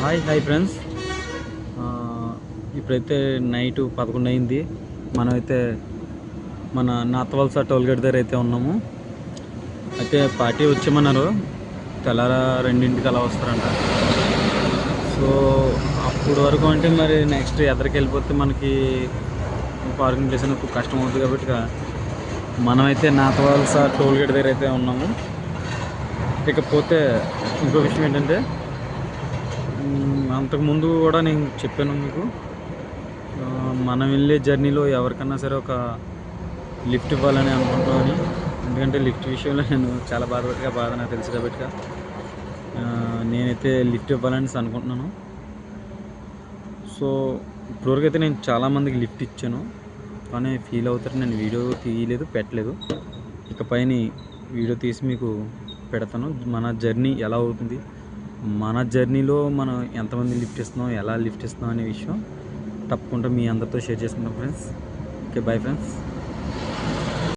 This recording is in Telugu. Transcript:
Hi friends. ఇప్పుడైతే నైట్ 11 అయింది. మనమైతే మన నాతవలస టోల్గేట్ దగ్గర అయితే ఉన్నాము. అయితే పార్టీ వచ్చేమన్నారు, తెల్లార 2ంటికి అలా వస్తారంట. సో అప్పుడు వరకు అంటే మరి నెక్స్ట్ ఎదరికి వెళ్ళిపోతే మనకి పార్కింగ్ ప్లేస్ అనేది కష్టం అవుతుంది. కాబట్టి మనమైతే నాతవలస టోల్గేట్ దగ్గర అయితే ఉన్నాము. ఇకపోతే ఇంకో విషయం ఏంటంటే, అంతకుముందు కూడా నేను చెప్పాను మీకు, మనం వెళ్ళే జర్నీలో ఎవరికన్నా సరే ఒక లిఫ్ట్ ఇవ్వాలని అనుకుంటామని. ఎందుకంటే లిఫ్ట్ విషయంలో నేను చాలా బాధ నాకు తెలుసు. కాబట్టి నేనైతే లిఫ్ట్ ఇవ్వాలని అనుకుంటున్నాను. సో ఇప్పటివరకు అయితే నేను చాలామందికి లిఫ్ట్ ఇచ్చాను, కానీ ఫీల్ అవుతారు. నేను వీడియో తీయలేదు, పెట్టలేదు. ఇకపైన వీడియో తీసి మీకు పెడతాను. మన జర్నీ ఎలా అవుతుంది, మన జర్నీలో మనం ఎంతమంది లిఫ్ట్ ఇస్తున్నాం, ఎలా లిఫ్ట్ ఇస్తున్నాం అనే విషయం తప్పకుండా మీ అందరితో షేర్ చేసుకుంటాం ఫ్రెండ్స్. Okay, bye friends.